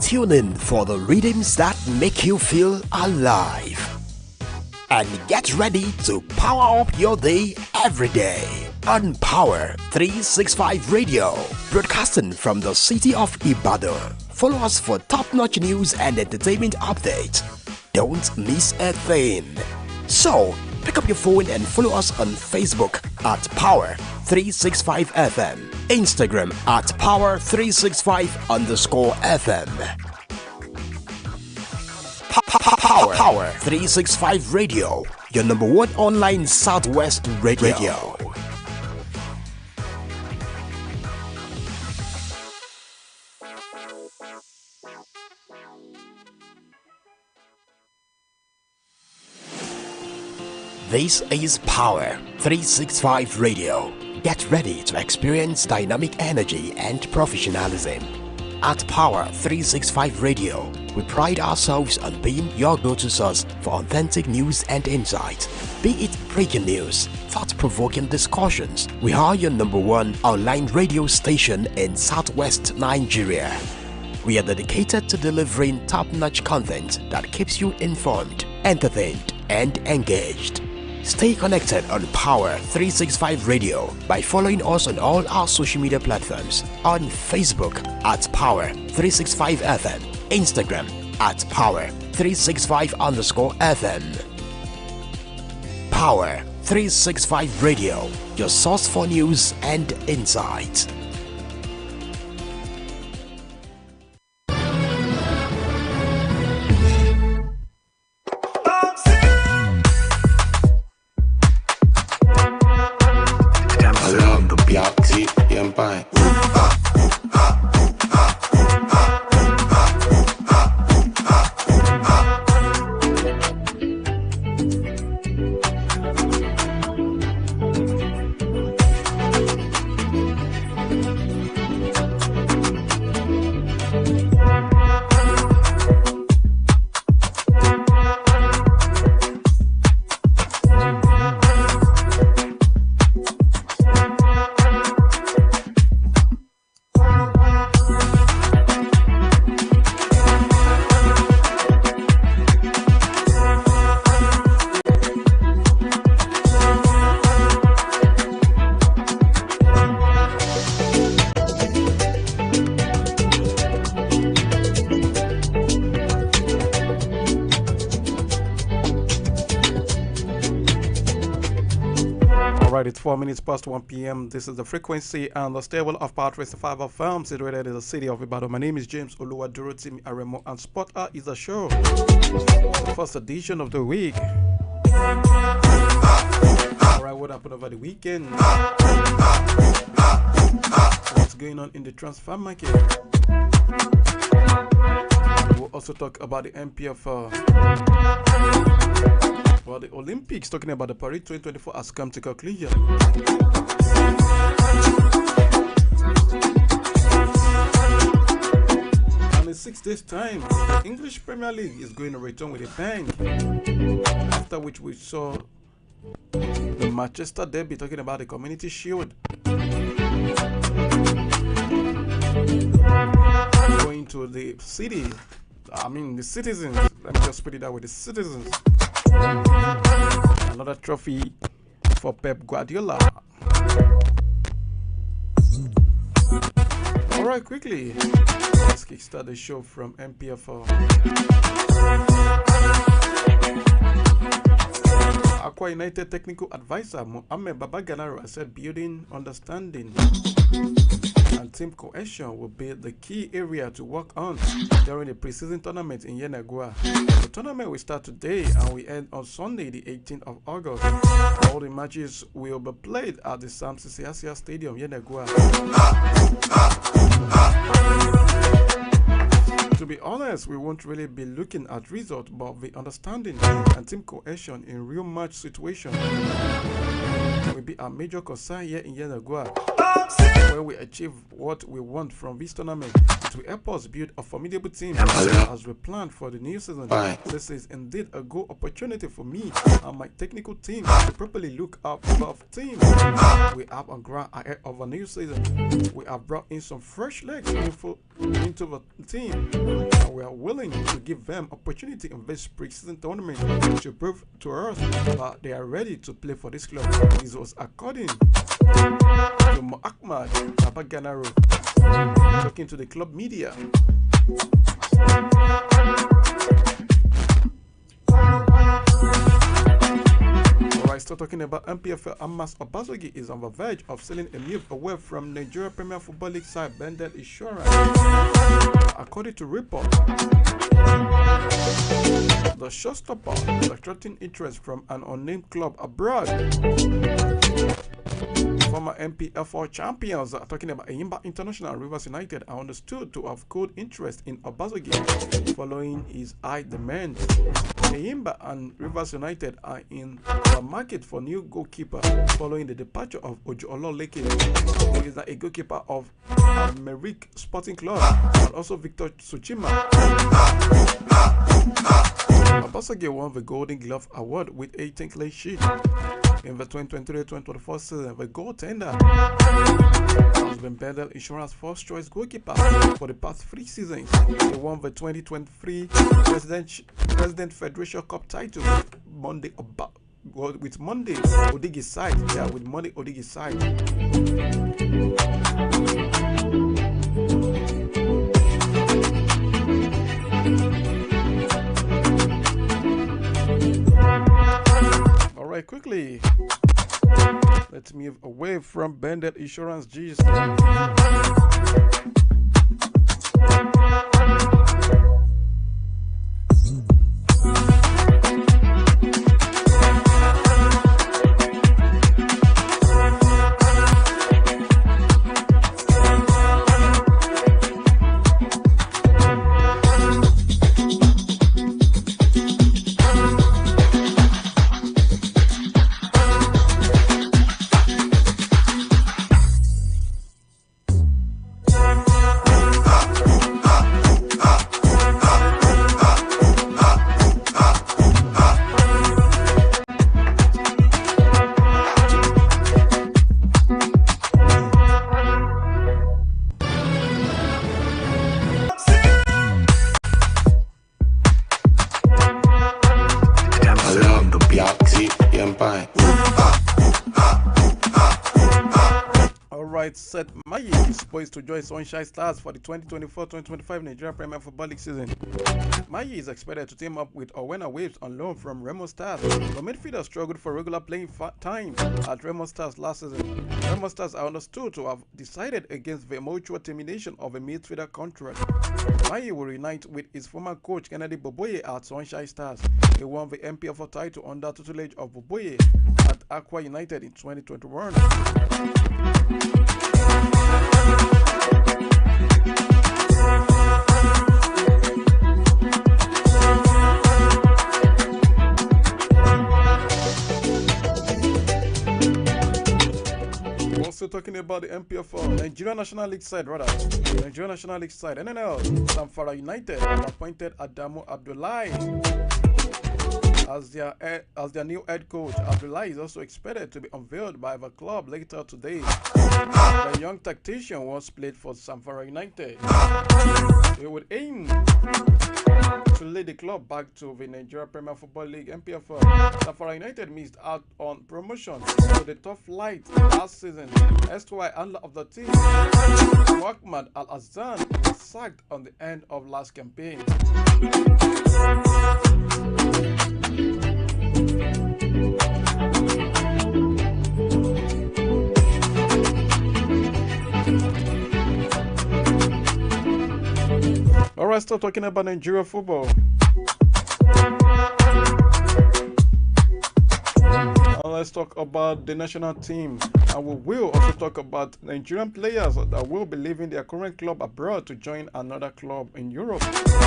Tune in for the rhythms that make you feel alive. And get ready to power up your day every day on Power 365 Radio, broadcasting from the city of Ibadan. Follow us for top-notch news and entertainment updates. Don't miss a thing. So, pick up your phone and follow us on Facebook at Power 365 FM, Instagram at Power365_FM. Power 365 Radio, your number one online Southwest radio. This is Power 365 Radio. Get ready to experience dynamic energy and professionalism. At Power 365 Radio, we pride ourselves on being your go-to source for authentic news and insight. Be it breaking news, thought-provoking discussions, we are your number one online radio station in Southwest Nigeria. We are dedicated to delivering top-notch content that keeps you informed, entertained, and engaged. Stay connected on Power 365 Radio by following us on all our social media platforms. On Facebook at Power 365 FM, Instagram at Power 365_FM. Power 365 Radio, your source for news and insight. It's 4 minutes past 1 p.m. This is the frequency and the stable of Power 365 FM, situated in the city of Ibadan. My name is James Oluwadurotimi Aremo, and Spot Art is a show. The first edition of the week. Alright, what happened over the weekend? What's going on in the transfer market? We'll also talk about the MPF. Well, the Olympics, talking about the Paris 2024, has come to conclusion. And in 6 days' time, the English Premier League is going to return with a bang. After which we saw the Manchester derby, talking about the Community Shield. Going to the city, the citizens. Let me just put it that way, the citizens. Another trophy for Pep Guardiola. Alright, quickly, let's kickstart the show from MPFL. Aqua United Technical Advisor Mohamed Babaganaro said building understanding and team cohesion will be the key area to work on during the preseason tournament in Yenagoa. The tournament will start today and will end on Sunday, the 18th of August. All the matches will be played at the Sam Sisiasia Stadium, Yenagoa. To be honest, we won't really be looking at results, but the understanding and team cohesion in real match situations will be a major concern here in Yenagoa, where where we achieve what we want from this tournament. It will help us build a formidable team as we plan for the new season. This is indeed a good opportunity for me and my technical team to properly look up above teams we have on ground ahead of a new season. We have brought in some fresh legs into the team, and we are willing to give them opportunity in this pre-season tournament to prove to us that they are ready to play for this club. This was according to Ahmad Babaganaro talking to the club media. Alright, still talking about MPFL. Amas Obasogie is on the verge of selling a move away from Nigeria Premier Football League side Bendel Insurance. According to report, the showstopper is attracting interest from an unnamed club abroad. Former MPFL champions talking about Eyimba International and Rivers United are understood to have cold interest in Obasogie following his high demand. Eyimba and Rivers United are in the market for new goalkeeper following the departure of Ojo Ololeke, who is a goalkeeper of Merrick Sporting Club, and also Victor Tsuchima. Obasogie won the Golden Glove Award with 18 clean sheets in the 2023-2024 season. The goaltender has been Bendel Insurance first choice goalkeeper for the past 3 seasons. He won the 2023 President Federation Cup title with Monday Odigi's side. Yeah, with Monday Odigi's side. Alright, quickly, let's move away from Bendel Insurance G's. Set Mayi is poised to join Sunshine Stars for the 2024-2025 Nigeria Premier Football League season. Mayi is expected to team up with Owena Waves on loan from Remo Stars. The midfielder struggled for regular playing time at Remo Stars last season. Remo Stars are understood to have decided against the mutual termination of a midfielder contract. Mayi will reunite with his former coach Kennedy Boboye at Sunshine Stars. He won the MPFL title under tutelage of Boboye at Aqua United in 2021. Also talking about the MPFL, Nigeria National League side, Nigeria National League side, NNL, Zamfara United have appointed Adamu Abdullahi as their new head coach. Abdullahi is also expected to be unveiled by the club later today. The young tactician once played for Zamfara United. He would aim to lead the club back to the Nigeria Premier Football League (MPFL). Zamfara United missed out on promotion to the top flight last season. SY handler of the team, Ahmad Al-Azan, was sacked on the end of last campaign. Alright, still talking about Nigeria football. And let's talk about the national team. And we will also talk about Nigerian players that will be leaving their current club abroad to join another club in Europe.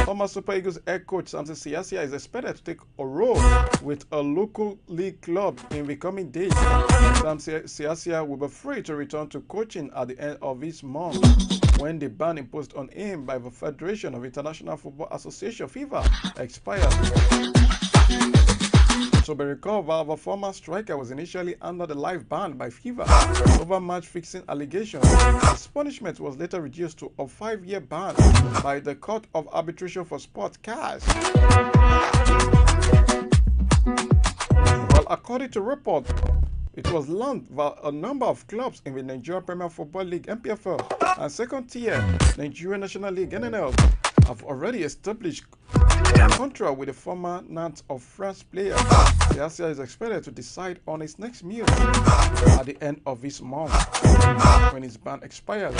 Former Super Eagles head coach Samson Siasia is expected to take a role with a local league club in the coming days. Samson Siasia will be free to return to coaching at the end of this month, when the ban imposed on him by the Federation of International Football Association (FIFA) expires. To be recalled, the former striker was initially under the live ban by FIFA over match-fixing allegations. His punishment was later reduced to a 5-year ban by the Court of Arbitration for Sport (CAS). Well, according to report, it was learned that a number of clubs in the Nigerian Premier Football League (NPFL) and second-tier Nigerian National League (NNL) have already established a contract with the former Nantes of France player. Siasia is expected to decide on his next move at the end of this month, when his ban expires.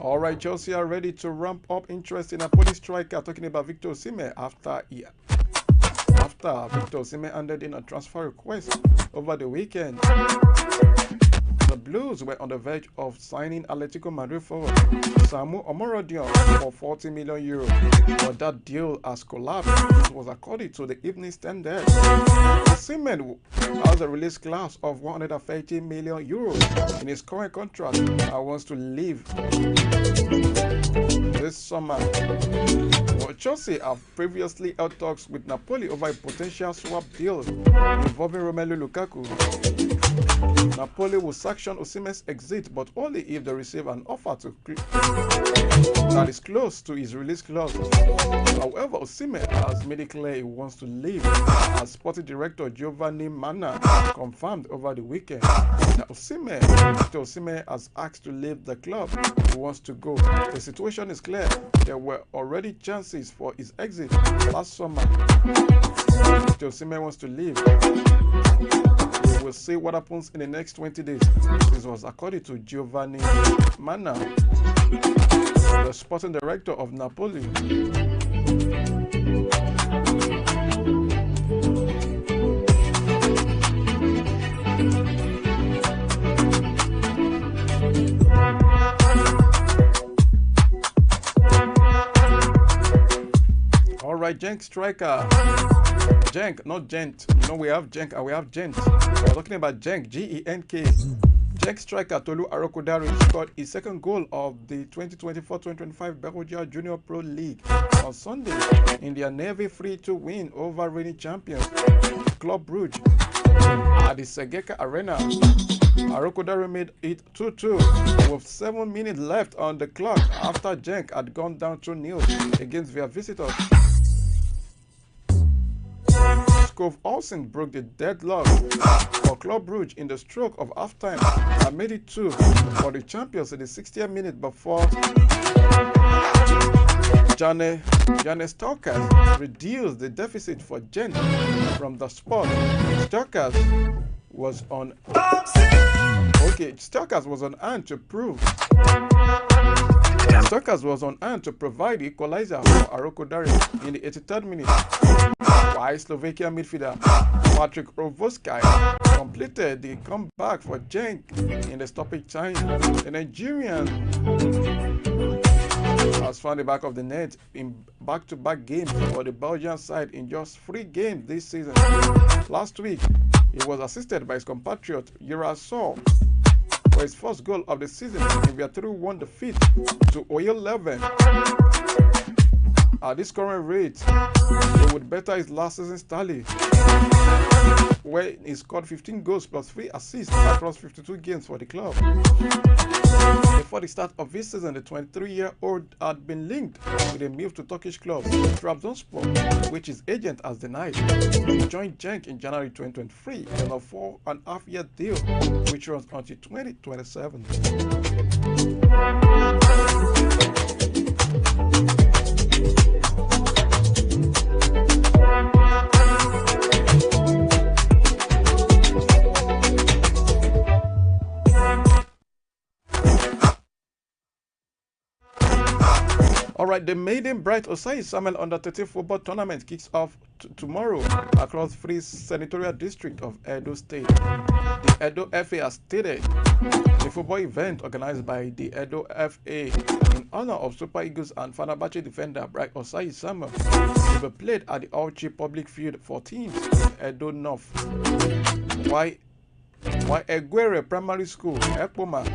Alright, Chelsea are ready to ramp up interest in a Polish striker, talking about Victor Osimhen after Victor Osimhen handed in a transfer request over the weekend. The Blues were on the verge of signing Atletico Madrid forward Samu Omorodion for €40 million, but that deal has collapsed. This was according to the Evening Standard. Osimhen has a release clause of €130 million in his current contract and wants to leave this summer. Well, Chelsea have previously held talks with Napoli over a potential swap deal involving Romelu Lukaku. Napoli will sanction Osimhen's exit, but only if they receive an offer that is close to his release clause. However, Osimhen has made it clear he wants to leave, as sporting director Giovanni Manna confirmed over the weekend. Now, Osimhen has asked to leave the club. He wants to go. The situation is clear. There were already chances for his exit last summer. Osimhen wants to leave. We'll see what happens in the next 20 days. This was according to Giovanni Manna, the sporting director of Napoli. All right, Genk striker. Genk, not Gent. You know, we have Genk and we have Gent. We're talking about Genk, G-E-N-K. Genk striker Tolu Arokodare scored his second goal of the 2024-2025 Belgian Junior Pro League on Sunday in their Navy 3-2 win over reigning champions Club Brugge at the Segeka Arena. Arokodare made it 2-2 with 7 minutes left on the clock after Genk had gone down 2-0 against their visitors. Skov Olsen broke the deadlock for Club Brugge in the stroke of halftime and made it 2 for the champions in the 60th minute before Janne Stokers reduced the deficit for Gent from the spot. Stokers was on hand to provide the equalizer for Arokodare in the 83rd minute, while Slovakian midfielder Patrick Rovoskaj completed the comeback for Genk in the stoppage time. The Nigerian has found the back of the net in back-to-back games for the Belgian side in just 3 games this season. Last week, he was assisted by his compatriot Yurasol for his first goal of the season in their 3-1 defeat to Oyo 11. At this current rate, he would better his last season's tally, where he scored 15 goals plus 3 assists across 52 games for the club. Before the start of this season, the 23-year-old had been linked with a move to Turkish club Trabzonspor, which his agent has denied. He joined Genk in January 2023 on a 4.5-year deal, which runs until 2027. Alright, the maiden Bright Osai Samuel Under 13 football tournament kicks off tomorrow across 3 senatorial districts of Edo State. The Edo FA has stated the football event organized by the Edo FA in honor of Super Eagles and Fenerbahce defender Bright Osai Samuel will be played at the Auchi Public Field for teams in Edo North. While Eguere Primary School, Ekpoma,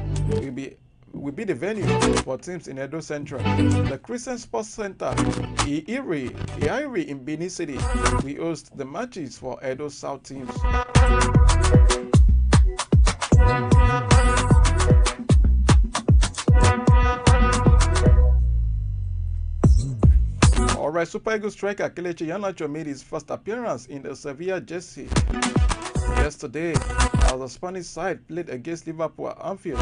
will be the venue for teams in Edo Central. The Christian Sports Center, Iiri in Benin City, will host the matches for Edo South teams. Alright, Super Eagles striker Kelechi Iheanacho made his first appearance in the Sevilla jersey yesterday as the Spanish side played against Liverpool at Anfield.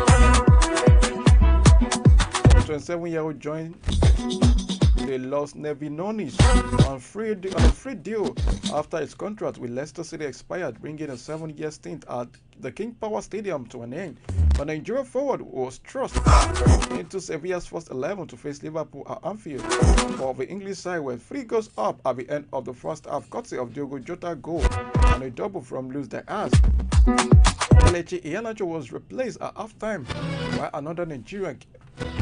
The 27-year-old joined the Los Nevinonis on a free deal after his contract with Leicester City expired, bringing a 7-year stint at the King Power Stadium to an end. The Nigerian forward was thrust into Sevilla's first 11 to face Liverpool at Anfield, for the English side were 3 goals up at the end of the first half, courtesy of Diogo Jota goal and a double from Luis Diaz. Kelechi Iheanacho was replaced at halftime, while another Nigerian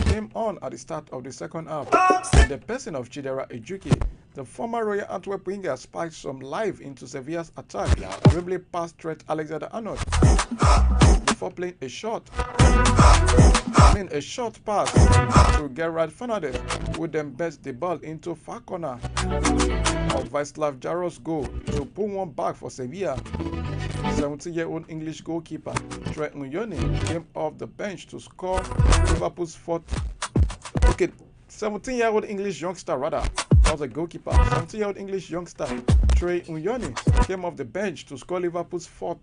came on at the start of the second half. In the person of Chidera Ejuki, the former Royal Antwerp winger spiked some life into Sevilla's attack, dribbling past threat Alexander Arnold before playing a short pass to Gerard Fernandez, who then best the ball into far corner of Václav Jaro's goal to pull one back for Sevilla. 17-year-old English goalkeeper Troy Unyoni came off the bench to score Liverpool's 17-year-old English youngster was a goalkeeper. 17-year-old English youngster Troy Unyoni came off the bench to score Liverpool's fourth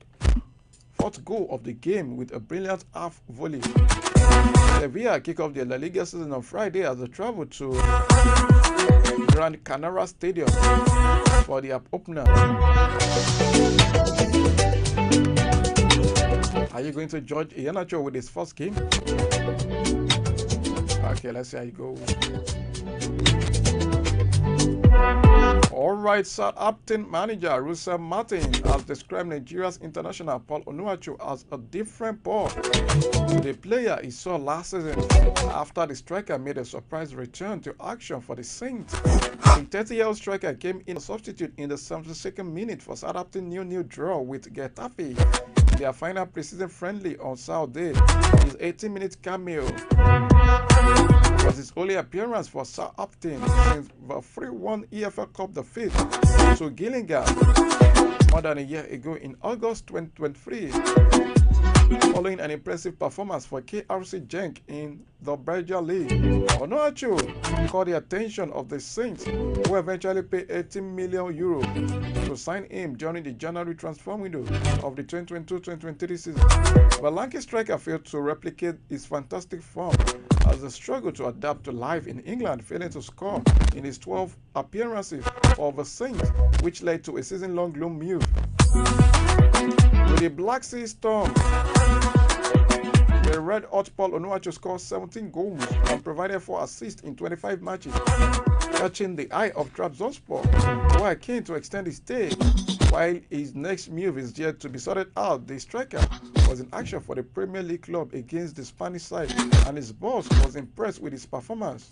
goal of the game with a brilliant half volley. Sevilla kick off their La Liga season on Friday as they travel to Gran Canaria Stadium for the opener. Are you going to judge Iheanacho with his first game? Okay, let's see how it goes. Alright, Southampton manager Russell Martin has described Nigeria's international Paul Onuachu as a different Paul to the player he saw last season after the striker made a surprise return to action for the Saints. The 30-year-old striker came in as a substitute in the 72nd minute for Southampton's 0-0 draw with Getafe, their final preseason friendly on Saturday. His 18-minute cameo was his only appearance for Southampton since the 3-1 EFL Cup defeat to Gillingham more than a year ago in August 2023. Following an impressive performance for KRC Genk in the Belgian League, Onuachu caught the attention of the Saints, who eventually paid €18 million to sign him during the January transfer window of the 2022-2023 season. The Lanky striker failed to replicate his fantastic form as he struggled to adapt to life in England, failing to score in his 12 appearances for the Saints, which led to a season-long loan move. With the Black Sea Storm, the Red Hot Paul Onuachu scored 17 goals and provided 4 assists in 25 matches, catching the eye of Trabzonspor, who are keen to extend his stay. While his next move is yet to be sorted out, the striker was in action for the Premier League club against the Spanish side, and his boss was impressed with his performance.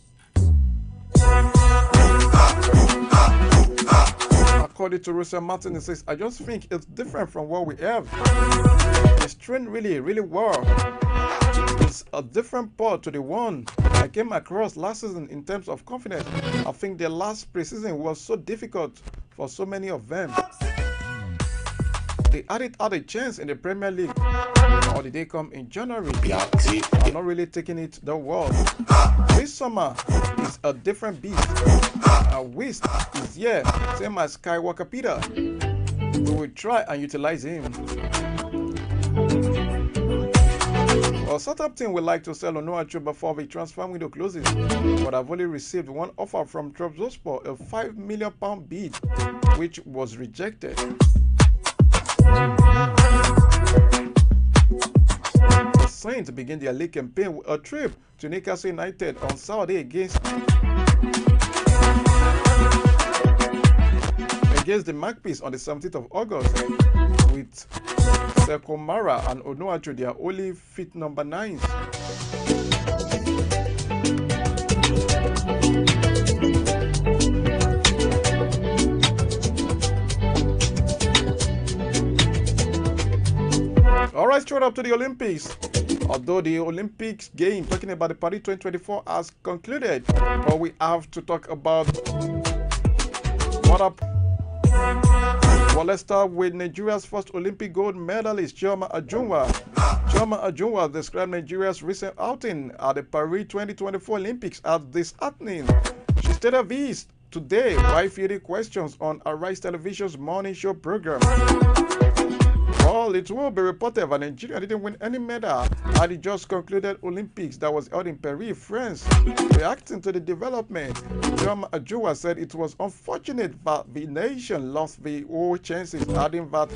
According to Russell Martin, he says, "I just think it's different from what we have. It's trained really well. It's a different part to the one I came across last season in terms of confidence. I think the last preseason was so difficult for so many of them. They had a chance in the Premier League, or did they come in January? I'm not really taking it the world. This summer is a different beast. Wist is here, same as Skywalker Peter. We will try and utilize him." Well, Southampton would like to sell Onuachu before the transfer window closes, but I've only received one offer from Trabzonspor, a £5 million bid, which was rejected. The Saints begin their league campaign with a trip to Newcastle United on Saturday against against the Magpies on the 17th of August, with Sekomara and Onuachu their only fit number 9s. Alright, straight up to the Olympics. Although the Olympics game, talking about the Paris 2024, has concluded, but we have to talk about what up. Well, let's start with Nigeria's first Olympic gold medalist, Chioma Ajunwa. Chioma Ajunwa described Nigeria's recent outing at the Paris 2024 Olympics as disheartening. She stated this today while fielding questions on Arise Television's morning show program. Well, it will be reported that Nigeria didn't win any medal at the just concluded Olympics that was held in Paris, France. Reacting to the development, Chioma Ajunwa said it was unfortunate that the nation lost the whole chances, adding that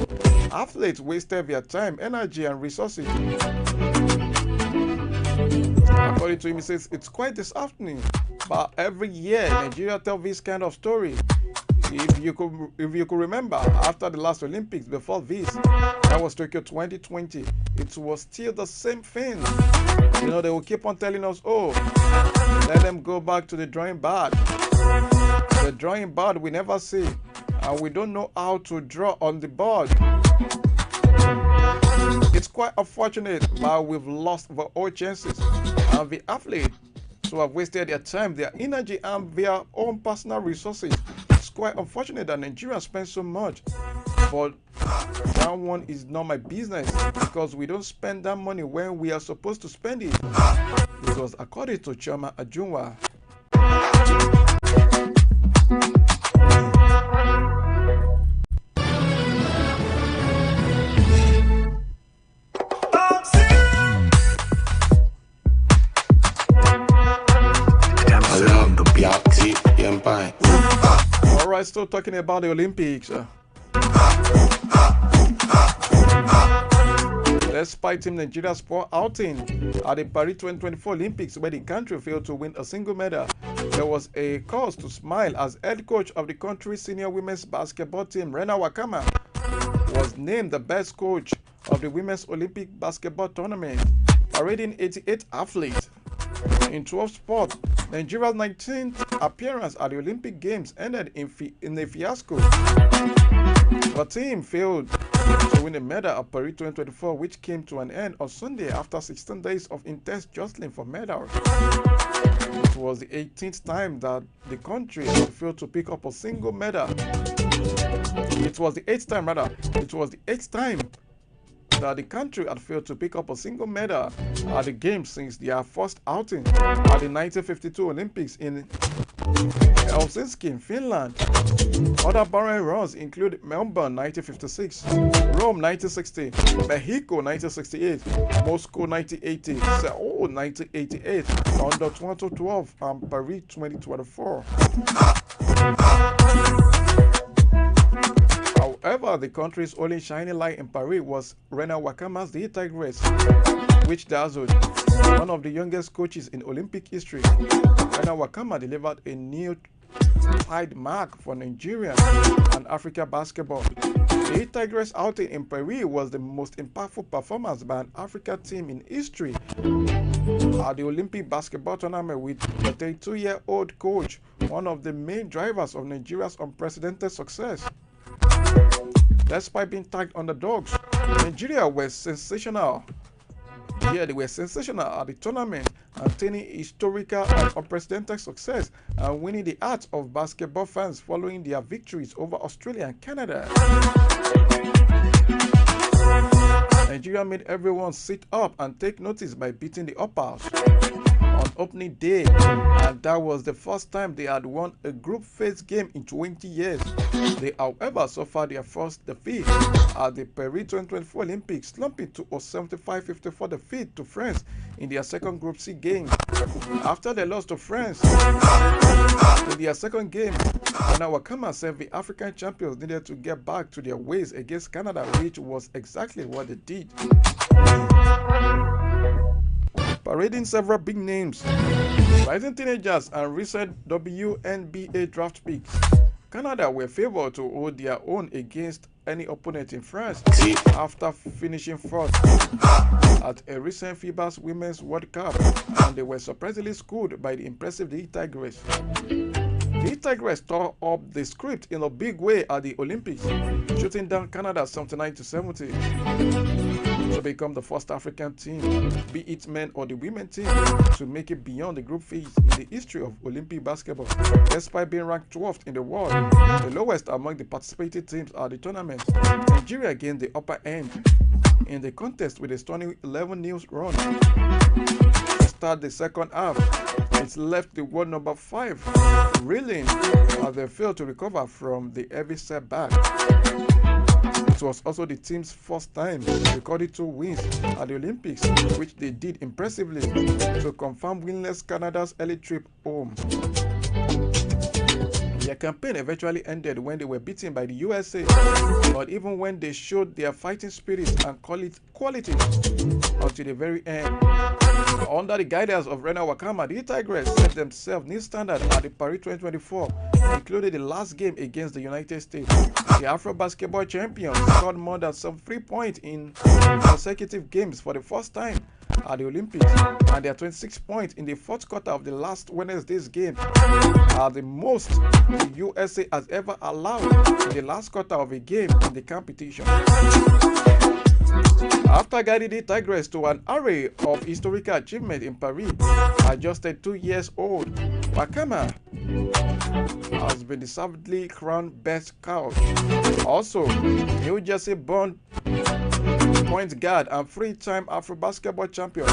athletes wasted their time, energy, and resources. According to him, he says it's quite disheartening, but every year Nigeria tells this kind of story. If you could remember, after the last Olympics, before this, that was Tokyo 2020, it was still the same thing. You know, they will keep on telling us, oh, let them go back to the drawing board. The drawing board we never see, and we don't know how to draw on the board. It's quite unfortunate that we've lost the all chances, and the athletes who have wasted their time, their energy, and their own personal resources. Quite unfortunate that Nigeria spends so much, but that one is not my business, because we don't spend that money when we are supposed to spend it. Because according to Chioma Ajunwa, Alright, still talking about the Olympics. Despite Team Nigeria's poor outing at the Paris 2024 Olympics, where the country failed to win a single medal, there was a cause to smile as head coach of the country's senior women's basketball team, Rena Wakama, was named the best coach of the Women's Olympic Basketball Tournament, parading 88 athletes. In 12 sports, Nigeria's 19th appearance at the Olympic Games ended in a fiasco. The team failed to win a medal at Paris 2024, which came to an end on Sunday after 16 days of intense jostling for medals. It was the 18th time that the country had failed to pick up a single medal. It was the 8th time, rather. It was the 8th time that the country had failed to pick up a single medal at the Games since their first outing at the 1952 Olympics in Helsinki, Finland. Other barren runs include Melbourne 1956, Rome 1960, Mexico 1968, Moscow 1980, Seoul 1988, London 2012, and Paris 2024. However, the country's only shining light in Paris was Rena Wakama's The Tigress, which dazzled one of the youngest coaches in Olympic history. Rena Wakama delivered a new tide mark for Nigeria and Africa basketball. The Tigress outing in Paris was the most impactful performance by an Africa team in history at the Olympic basketball tournament, with the 32-year-old coach one of the main drivers of Nigeria's unprecedented success. Despite being tagged underdogs, Nigeria were sensational. Yeah, they were sensational at the tournament, attaining historical and unprecedented success and winning the hearts of basketball fans following their victories over Australia and Canada. Nigeria made everyone sit up and take notice by beating the Uppers on opening day, and that was the first time they had won a group phase game in 20 years. They, however, suffered their first defeat at the Paris 2024 Olympics, slumping to a 75-54 defeat to France in their second Group C game. After they lost to France in their second game, Rena Wakama said the African champions needed to get back to their ways against Canada, which was exactly what they did. parading several big names, rising teenagers, and recent WNBA draft picks. Canada were favored to hold their own against any opponent in France after finishing fourth at a recent FIBA's Women's World Cup, and they were surprisingly schooled by the impressive The Tigress. The Tigress tore up the script in a big way at the Olympics, shooting down Canada 79-70 to become the first African team, be it men or the women team, to make it beyond the group phase in the history of Olympic basketball, despite being ranked 12th in the world, the lowest among the participating teams at the tournament. Nigeria gained the upper end in the contest with a stunning 11-0 run to start the second half. It left the world number 5 reeling as they failed to recover from the heavy setback. It was also the team's first time recording 2 wins at the Olympics, which they did impressively to confirm winless Canada's early trip home. Their campaign eventually ended when they were beaten by the USA, but even when they showed their fighting spirit and quality until the very end. Under the guidance of Rena Wakama, the Tigers set themselves new standard at the Paris 2024, including the last game against the United States. The Afro basketball champions scored more than some 3 points in consecutive games for the first time at the Olympics, and their 26 points in the fourth quarter of the last Wednesday's game are the most the USA has ever allowed in the last quarter of a game in the competition. After guiding the Tigers to an array of historical achievements in Paris, at just 2 years old, Wakama has been deservedly crowned best scout. Also, New Jersey-born point guard and 3-time Afro basketball champion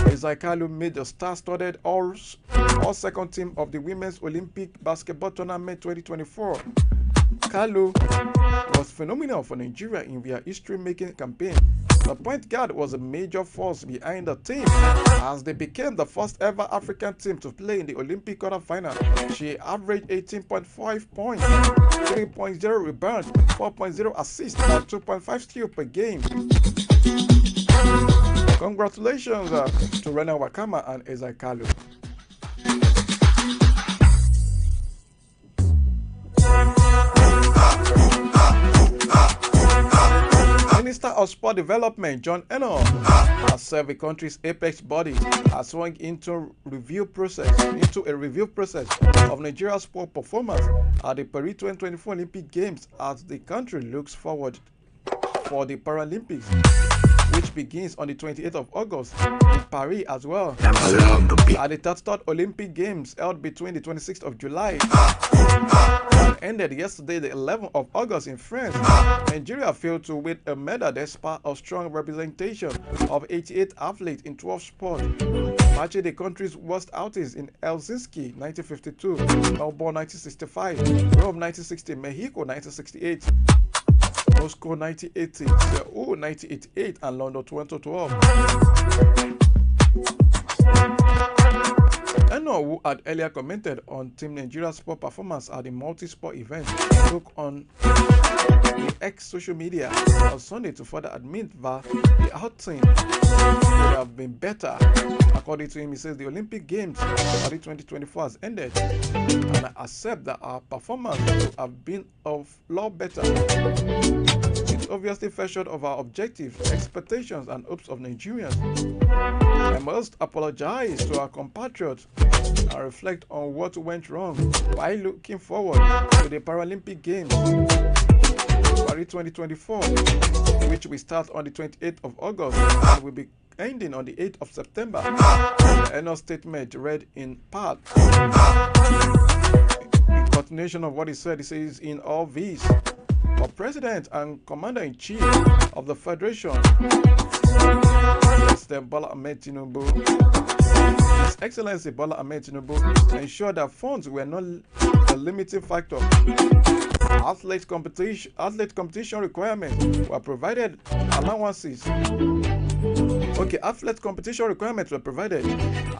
Isaiah Kalu made the star-studded all-second team of the Women's Olympic Basketball Tournament 2024. Kalu was phenomenal for Nigeria in their history-making campaign. The point guard was a major force behind the team as they became the first ever African team to play in the Olympic quarterfinal. She averaged 18.5 points, 3.0 rebounds, 4.0 assists, and 2.5 steals per game. Congratulations to Rena Wakama and Isaiah Kalu. Minister of Sport Development John Eno has served the country's apex body has swung into a review process of Nigeria's sport performance at the Paris 2024 Olympic Games as the country looks forward for the Paralympics, which begins on the 28th of August in Paris as well. At the 33rd Olympic Games held between the 26th of July and ended yesterday, the 11th of August in France, Nigeria failed to win a medal despite a strong representation of 88 athletes in 12 sports, matching the country's worst outings in Helsinki 1952, Melbourne 1965, Rome 1960, Mexico 1968. Moscow 1980, Seoul 1988, and London 2012. Eno, who had earlier commented on Team Nigeria's sport performance at the multi-sport event, spoke on the X social media on Sunday to further admit that the outing would have been better. According to him, he says the Olympic Games Paris 2024 has ended, and I accept that our performance would have been a lot better. It obviously fell short of our objectives, expectations, and hopes of Nigerians. I must apologize to our compatriots and reflect on what went wrong while looking forward to the Paralympic Games Paris 2024, which will start on the 28th of August and will be ending on the 8th of September. The annual statement read in part. In continuation of what he said, he says, in all these, our President and Commander-in-Chief of the Federation, President Bola Ahmed Tinubu, His Excellency Bola Ahmed Tinubu, ensured that funds were not a limiting factor. Athlete competition requirements were provided. Athlete competition requirements were provided.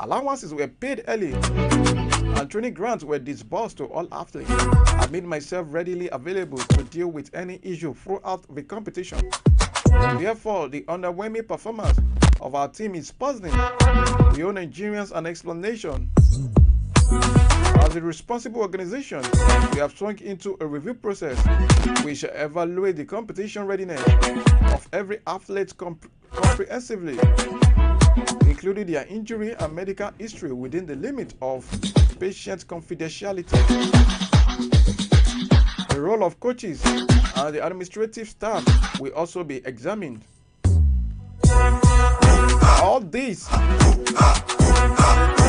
Allowances were paid early, and training grants were disbursed to all athletes. I made myself readily available to deal with any issue throughout the competition. Therefore, the underwhelming performance of our team is puzzling. We owe Nigerians an explanation. As a responsible organization, we have swung into a review process. We shall evaluate the competition readiness of every athlete comprehensively, including their injury and medical history within the limit of patient confidentiality. The role of coaches and the administrative staff will also be examined. All these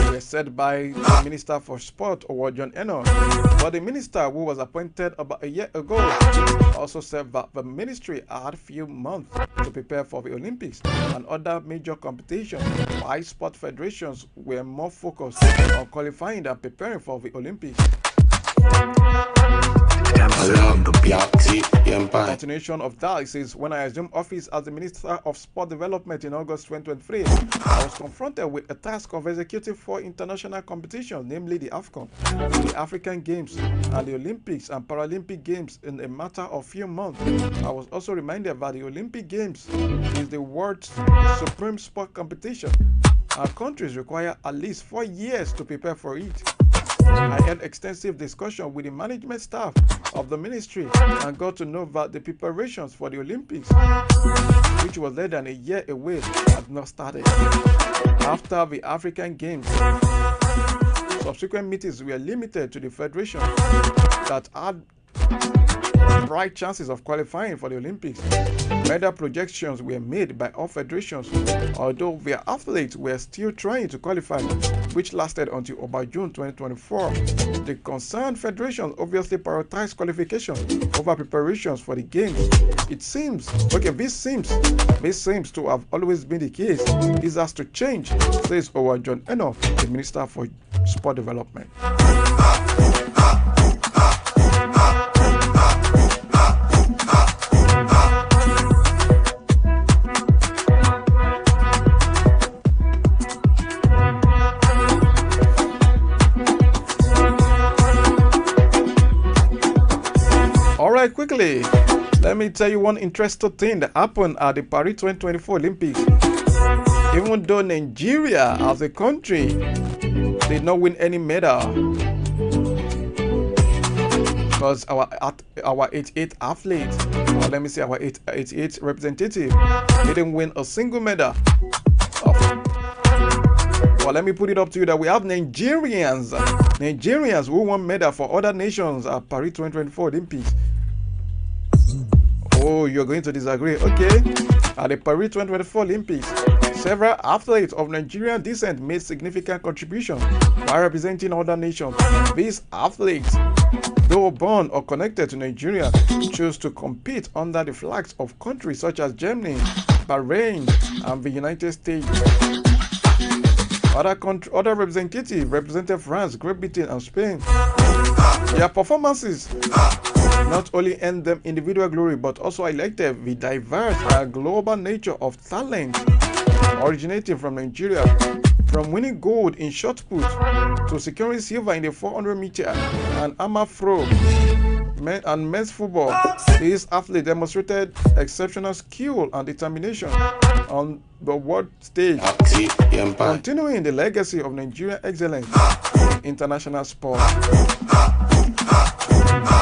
were said by the Minister for Sport, John Eno, but the minister who was appointed about a year ago also said that the ministry had few months to prepare for the Olympics and other major competitions, while sport federations were more focused on qualifying than preparing for the Olympics. Continuation of that says, when I assumed office as the Minister of Sport Development in August 2023, I was confronted with a task of executing 4 international competitions, namely the AFCON, the African Games, and the Olympics and Paralympic Games in a matter of few months. I was also reminded that the Olympic Games is the world's supreme sport competition. Our countries require at least 4 years to prepare for it. I had extensive discussion with the management staff of the ministry and got to know that the preparations for the Olympics, which was less than a year away, had not started. After the African Games, subsequent meetings were limited to the federation that had bright chances of qualifying for the Olympics. Medal projections were made by all federations, although their athletes were still trying to qualify, which lasted until about June 2024. The concerned federations obviously prioritized qualification over preparations for the games. It seems, okay, this seems to have always been the case. This has to change, says John Eno, the Minister for Sport Development. Alright, quickly, let me tell you one interesting thing that happened at the Paris 2024 Olympics. Even though Nigeria as a country did not win any medal, because our 88 athletes, or let me say our 88 representative, didn't win a single medal. Well, let me put it up to you that we have Nigerians who won medal for other nations at Paris 2024 Olympics. Oh, you're going to disagree. Okay. At the Paris 2024 Olympics, several athletes of Nigerian descent made significant contributions while representing other nations. These athletes, though born or connected to Nigeria, chose to compete under the flags of countries such as Germany, Bahrain, and the United States. Other representatives represented France, Great Britain, and Spain. Their performances not only earned them individual glory, but also highlighted the diverse and global nature of talent originating from Nigeria. From winning gold in shot put to securing silver in the 400 meter and armor throw and men's football, these athletes demonstrated exceptional skill and determination on the world stage, continuing the legacy of Nigerian excellence in international sport.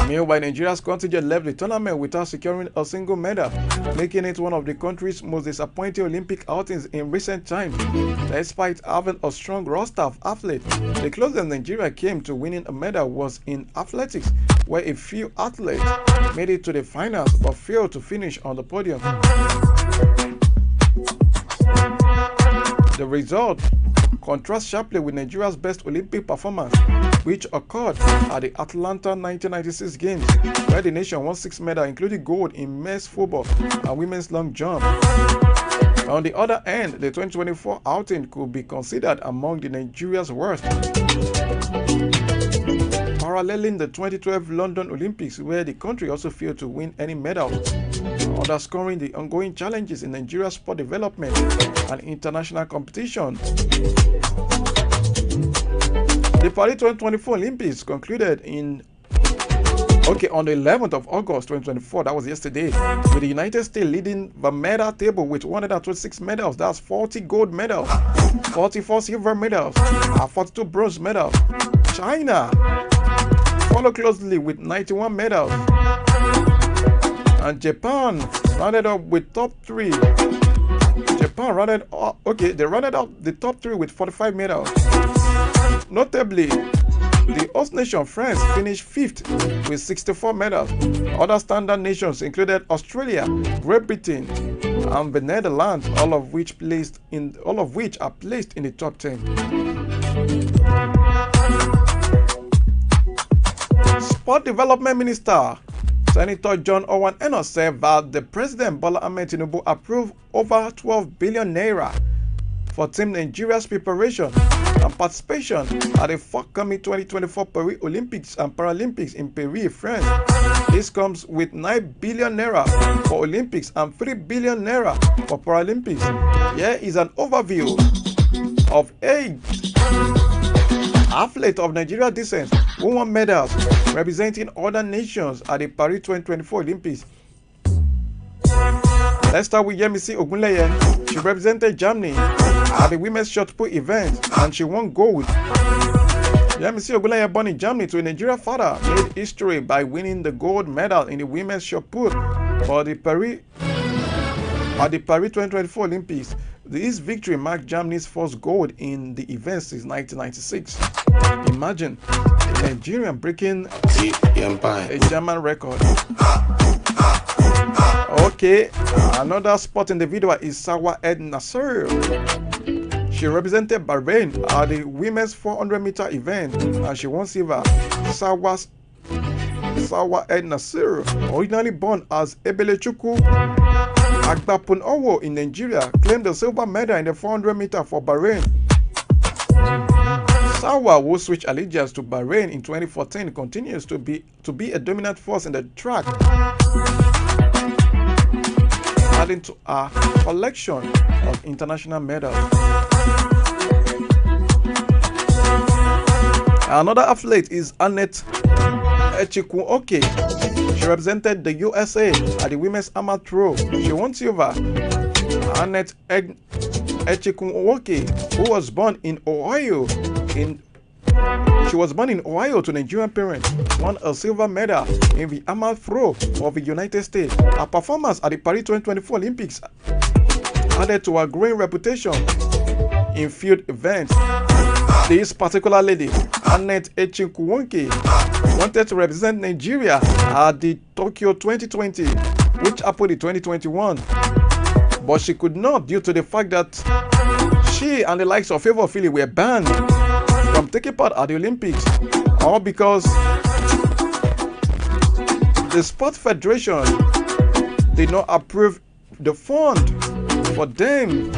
Meanwhile, Nigeria's contingent left the tournament without securing a single medal, making it one of the country's most disappointing Olympic outings in recent times. Despite having a strong roster of athletes, the closest Nigeria came to winning a medal was in athletics, where a few athletes made it to the finals but failed to finish on the podium. The result contrasts sharply with Nigeria's best Olympic performance, which occurred at the Atlanta 1996 Games, where the nation won 6 medals, including gold in men's football and women's long jump. On the other hand, the 2024 outing could be considered among the Nigeria's worst, paralleling the 2012 London Olympics, where the country also failed to win any medals, underscoring the ongoing challenges in Nigeria's sport development and international competition. The Paris 2024 Olympics concluded in Okay, on the 11th of August 2024, that was yesterday, with the United States leading the medal table with 126 medals. That's 40 gold medals, 44 silver medals, and 42 bronze medals. China follow closely with 91 medals. And Japan rounded up with top 3. Japan rounded up, okay, they rounded up the top 3 with 45 medals. Notably, the host nation France finished 5th with 64 medals. Other standard nations included Australia, Great Britain, and the Netherlands, all of which are placed in the top 10. Sport Development Minister Senator John Owen Eno said that the President Bola Ahmed Tinubu approved over 12 billion naira for Team Nigeria's preparation and participation at the forthcoming 2024 Paris Olympics and Paralympics in Paris, France. This comes with 9 billion naira for Olympics and 3 billion naira for Paralympics. Here is an overview of 8 athletes of Nigeria descent who won medals representing other nations at the Paris 2024 Olympics. Let's start with Yemisi Ogunleye. She represented Germany at the women's shot put event and she won gold. Yemisi Ogunleye, born in Germany to a Nigerian father, made history by winning the gold medal in the women's shot put for the Paris 2024 Olympics. This victory marked Germany's first gold in the event since 1996. Imagine a Nigerian breaking a German record. Okay, another spot in the video is Sawa Ed Nasser. She represented Bahrain at the women's 400-meter event and she won silver. Sawa Ed Nasser, originally born as Ebelechukwu Agbapun Owo in Nigeria, claimed the silver medal in the 400-meter for Bahrain. Sawa, who switched allegiance to Bahrain in 2014, continues to be a dominant force in the track, adding to a collection of international medals. Another athlete is Annette Echikuoke. She represented the USA at the women's amateur throw. She won silver. Annette Echikuoke, who was born in Ohio, to Nigerian parents, won a silver medal in the amateur throw of the United States. Her performance at the Paris 2024 Olympics added to her growing reputation in field events. This particular lady, Annette Echikuoke, wanted to represent Nigeria at the Tokyo 2020, which happened in 2021, but she could not due to the fact that she and the likes of Favour Philly were banned from taking part at the Olympics, all because the Sport Federation did not approve the fund for them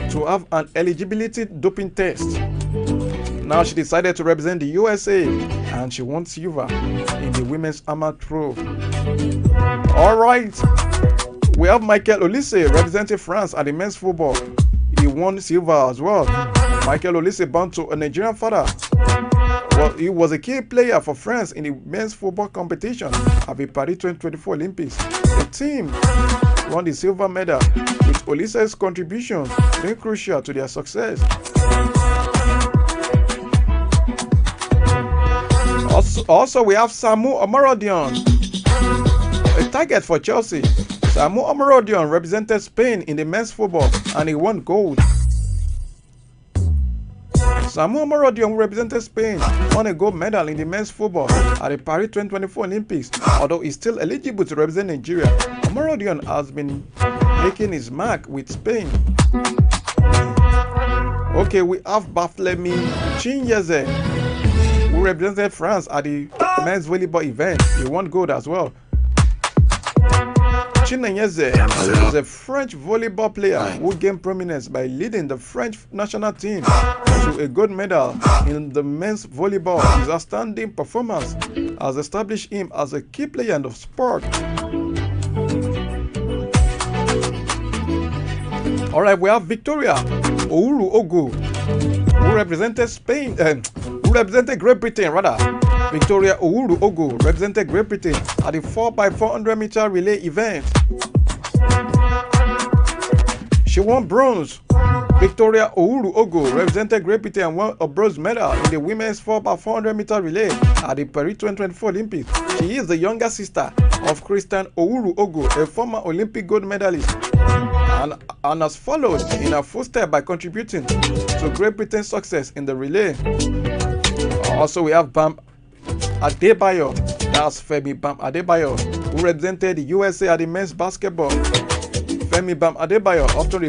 to have an eligibility doping test. Now she decided to represent the USA and she won silver in the women's amateur throw. Alright, we have Michael Olise representing France at the men's football. He won silver as well. Michael Olise, born to a Nigerian father, well, he was a key player for France in the men's football competition at the Paris 2024 Olympics. The team won the silver medal, with Olise's contribution being crucial to their success. Also, we have Samu Omarodion, a target for Chelsea. Samu Omarodion represented Spain in the men's football and he won gold. Samu Omarodion, who represented Spain, won a gold medal in the men's football at the Paris 2024 Olympics. Although he's still eligible to represent Nigeria, Omarodion has been making his mark with Spain. Okay, we have Baflemi Chinyeze, who represented France at the men's volleyball event. He won gold as well. Chinyeze is a French volleyball player who gained prominence by leading the French national team to a gold medal in the men's volleyball. His outstanding performance has established him as a key player in the sport. Alright, we have Victoria Ouru Ogu, who represented Spain, who represented Great Britain rather, Victoria Uhuru Ogo represented Great Britain at the 4x400 meter relay event. She won bronze. Victoria Uhuru Ogo represented Great Britain and won a bronze medal in the women's 4x400 meter relay at the Paris 2024 Olympics. She is the younger sister of Christian Uhuru Ogo, a former Olympic gold medalist, and has followed in her footsteps by contributing to Great Britain's success in the relay. Also, we have Bam Adebayo, that's Femi Bam Adebayo, who represented the USA at the men's basketball. Femi Bam Adebayo, often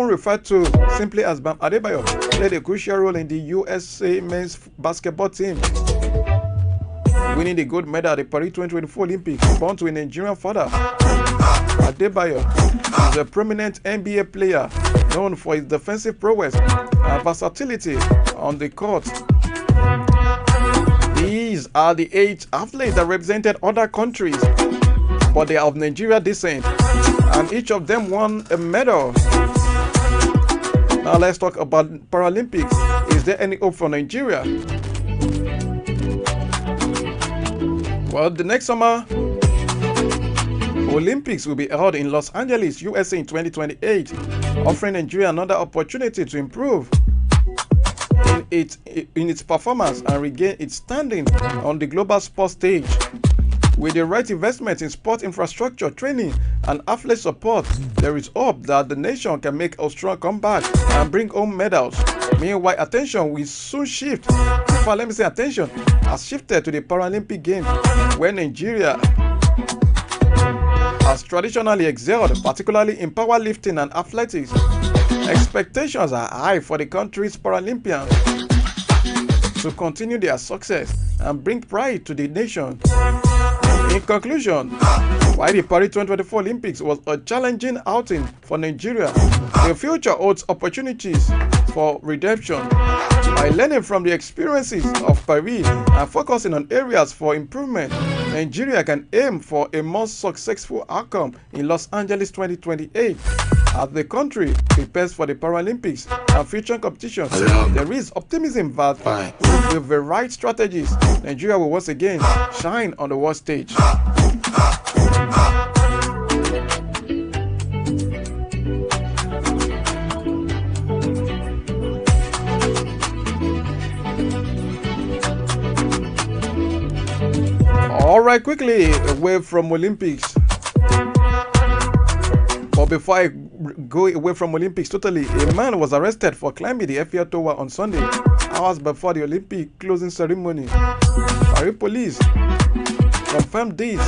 referred to simply as Bam Adebayo, played a crucial role in the USA men's basketball team, winning the gold medal at the Paris 2024 Olympics. Born to a Nigerian father, Adebayo is a prominent NBA player known for his defensive prowess and versatility on the court. These are the 8 athletes that represented other countries, but they are of Nigeria descent, and each of them won a medal. Now let's talk about Paralympics. Is there any hope for Nigeria? Well, the next summer Olympics will be held in Los Angeles, USA in 2028, offering Nigeria another opportunity to improve in its performance and regain its standing on the global sports stage. With the right investment in sport infrastructure, training, and athlete support, there is hope that the nation can make a strong comeback and bring home medals. Meanwhile, attention will soon shift. Attention has shifted to the Paralympic Games, where Nigeria has traditionally excelled, particularly in powerlifting and athletics. Expectations are high for the country's Paralympians to continue their success and bring pride to the nation. In conclusion, while the Paris 2024 Olympics was a challenging outing for Nigeria, the future holds opportunities for redemption. By learning from the experiences of Paris and focusing on areas for improvement, Nigeria can aim for a more successful outcome in Los Angeles 2028. As the country prepares for the Paralympics and future competitions, there is optimism that with the right strategies, Nigeria will once again shine on the world stage. All right, quickly away from Olympics. But before I go away from Olympics totally, a man was arrested for climbing the Eiffel Tower on Sunday, hours before the Olympic closing ceremony. Paris police confirmed this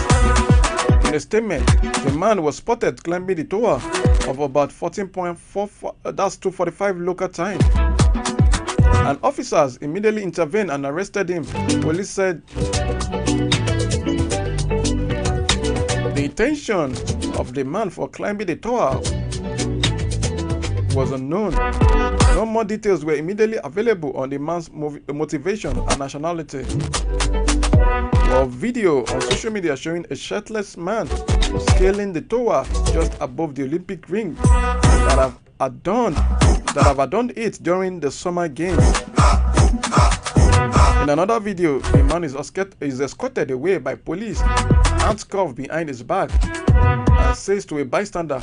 in a statement. The man was spotted climbing the tower of about 14.44, that's 2:45 local time. And officers immediately intervened and arrested him. Police said the intention of the man for climbing the tower was unknown. No more details were immediately available on the man's motivation and nationality. A video on social media showing a shirtless man scaling the tower just above the Olympic ring that have adorned it during the summer games. In another video, the man is escorted away by police, hands cuffed behind his back, and says to a bystander,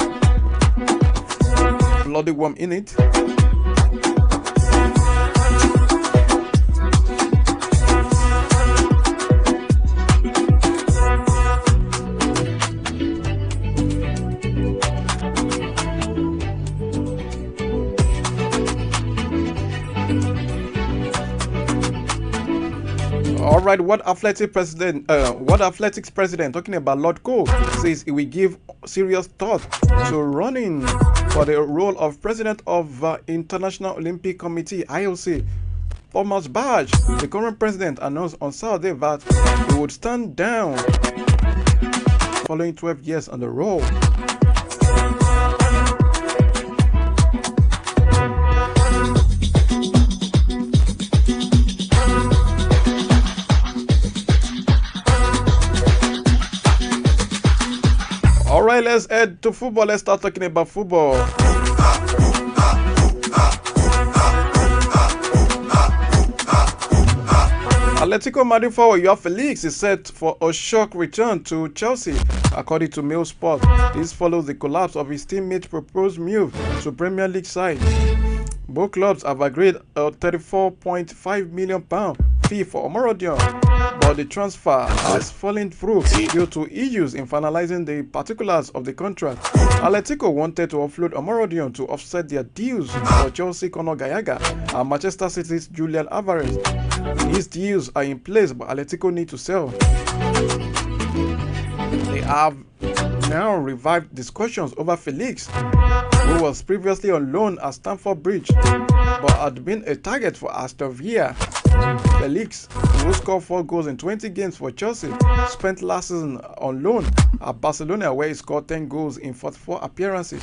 "Bloody worm in it." All right, World Athletics President talking about Lord Cole says he will give serious thought to running for the role of president of International Olympic Committee (IOC). Thomas Bach, the current president, announced on Saturday that he would stand down following 12 years on the role. All right, let's head to football. Let's start talking about football. Atletico Madrid forward Joao Felix is set for a shock return to Chelsea, according to Mail Sport. This follows the collapse of his teammate's proposed move to Premier League side. Both clubs have agreed a £34.5 million fee for Omorodion, but the transfer has fallen through due to issues in finalizing the particulars of the contract. Atletico wanted to offload Omorodion to offset their deals for Chelsea Conor Gallagher and Manchester City's Julian Alvarez. These deals are in place, but Atletico need to sell. They have now revived discussions over Felix, who was previously on loan at Stamford Bridge, but had been a target for Aston Villa. Felix, who scored 4 goals in 20 games for Chelsea, spent last season on loan at Barcelona, where he scored 10 goals in 44 appearances.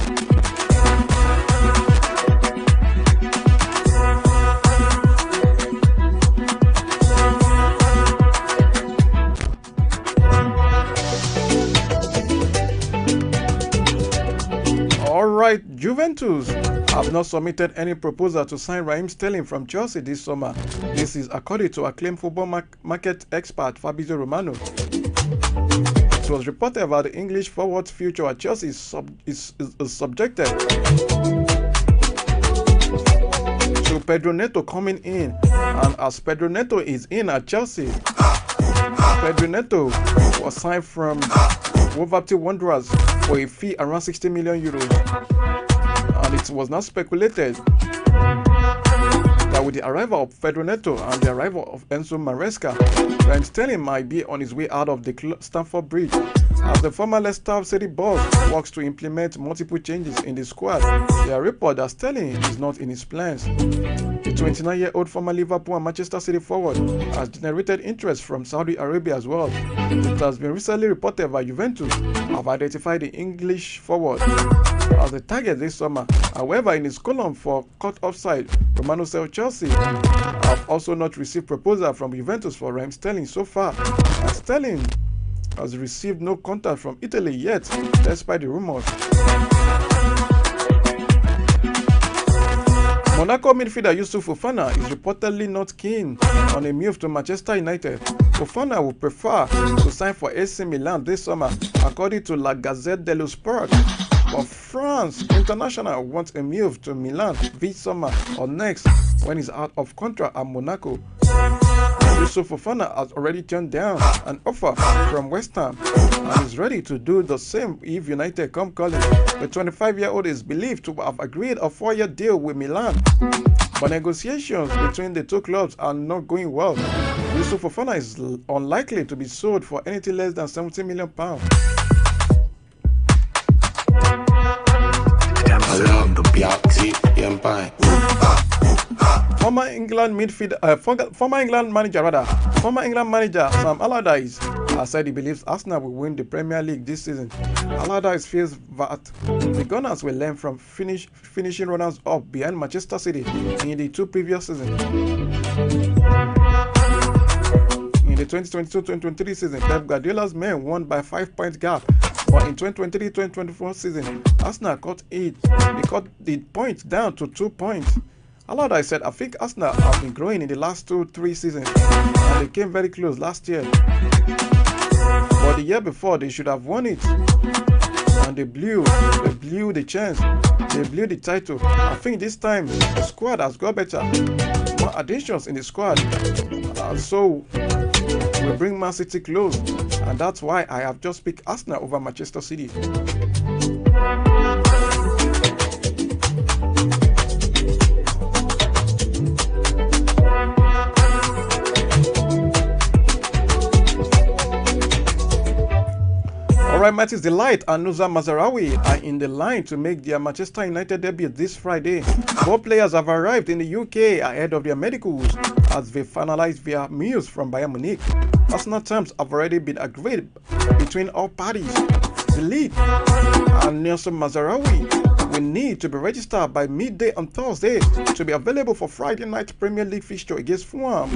Alright, Juventus have not submitted any proposal to sign Raheem Sterling from Chelsea this summer. This is according to acclaimed football market expert Fabrizio Romano. It was reported about the English forward's future at Chelsea is subjected to Pedro Neto coming in, and as Pedro Neto is in at Chelsea, Pedro Neto was signed from Wolverhampton Wanderers for a fee around €60 million, and it was now speculated that with the arrival of Pedro Neto and the arrival of Enzo Maresca, Raheem Sterling might be on his way out of the Stamford Bridge. As the former Leicester City boss works to implement multiple changes in the squad, there are reports that Sterling is not in his plans. The 29-year-old former Liverpool and Manchester City forward has generated interest from Saudi Arabia as well. It has been recently reported by Juventus have identified the English forward as the target this summer. However, in his column for Cut Offside, Romano said Chelsea have also not received proposal from Juventus for Raheem Sterling so far, and Sterling has received no contact from Italy yet, despite the rumors. Monaco midfielder Youssouf Fofana is reportedly not keen on a move to Manchester United. Fofana would prefer to sign for AC Milan this summer, according to La Gazette dello Sport. But France International wants a move to Milan this summer or next when he's out of contract at Monaco. Youssouf Fofana has already turned down an offer from West Ham and is ready to do the same if United come calling. The 25-year-old is believed to have agreed a 4-year deal with Milan, but negotiations between the two clubs are not going well. Youssouf Fofana is unlikely to be sold for anything less than £70 million. Former England manager Sam Allardyce has said he believes Arsenal will win the Premier League this season. Allardyce feels that the Gunners will learn from finishing runners-up behind Manchester City in the 2 previous seasons. In the 2022-2023 season, Pep Guardiola's men won by 5-point gap. But in 2023-2024 season, Arsenal cut the point down to 2 points. Allardyce said, I think Arsenal have been growing in the last 2-3 seasons, and they came very close last year. But the year before, they should have won it. And they blew the chance. They blew the title. I think this time, the squad has got better. More additions in the squad. So, we bring Man City close. And that's why I have just picked Arsenal over Manchester City. Alright, Mattis Delight and Nusa Mazarawi are in the line to make their Manchester United debut this Friday. Both players have arrived in the UK ahead of their medicals as they finalized their moves from Bayern Munich. Personal terms have already been agreed between all parties. The lead and Nelson Mazarawi will need to be registered by midday on Thursday to be available for Friday night Premier League fixture against Fulham.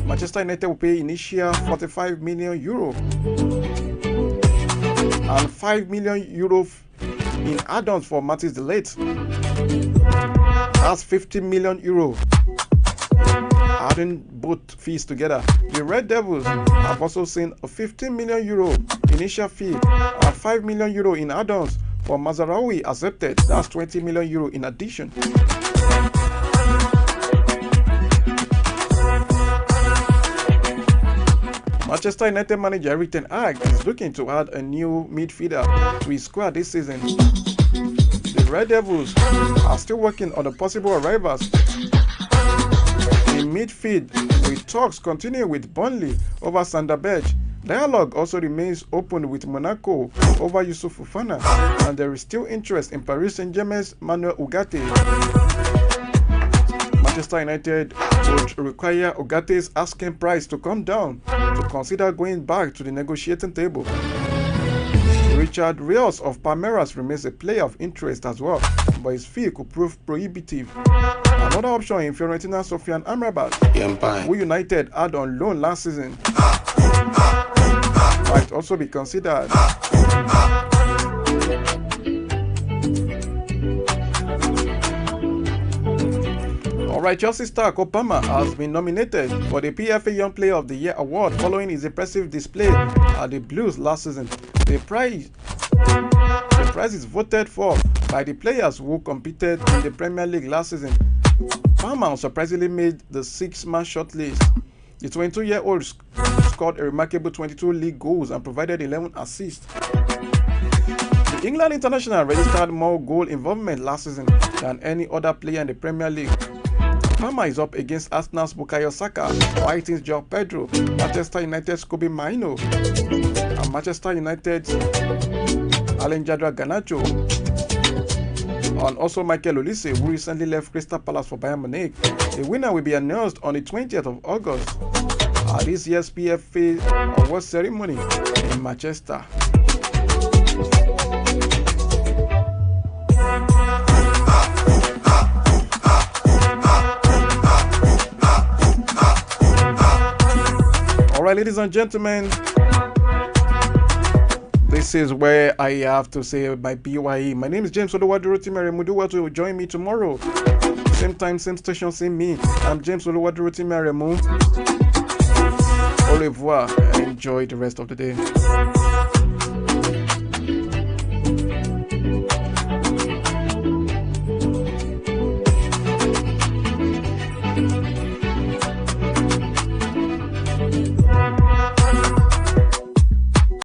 Manchester United will pay initial €45 million and €5 million in add-ons for Mattis Delight. That's €50 million. adding both fees together. The Red Devils have also seen a 15 million euro initial fee and 5 million euro in add-ons for Mazraoui accepted. That's 20 million euro in addition. Manchester United manager Erik ten Hag is looking to add a new midfielder to his squad this season. The Red Devils are still working on the possible arrivals in midfield, with talks continue with Burnley over Sander Berge. Dialogue also remains open with Monaco over Youssouf Fofana, and there is still interest in Paris Saint-Germain's Manuel Ugarte. Manchester United would require Ugate's asking price to come down to consider going back to the negotiating table. Richard Rios of Palmeiras remains a player of interest as well, but his fee could prove prohibitive. Another option in Fiorentina, Sofian Amrabat, who United had on loan last season, might also be considered. Alright, Chelsea star Kopama has been nominated for the PFA Young Player of the Year award following his impressive display at the Blues last season. The prize is voted for by the players who competed in the Premier League last season. Palmer surprisingly made the 6-man shortlist. The 22-year-old scored a remarkable 22 league goals and provided 11 assists. The England international registered more goal involvement last season than any other player in the Premier League. Palmer is up against Arsenal's Bukayo Saka, Brighton's João Pedro, Manchester United's Kobe Mainoo, and Manchester United's Alejandro Garnacho, and also Michael Olise, who recently left Crystal Palace for Bayern Munich. The winner will be announced on the 20th of August at this year's PFA Awards ceremony in Manchester. Alright, ladies and gentlemen, this is where I have to say my BYE. My name is James Oluwadurotimere Muduwa. To join me tomorrow. Same time, same station, same me. I'm James Oluwadurotimere Mu. Au revoir and enjoy the rest of the day.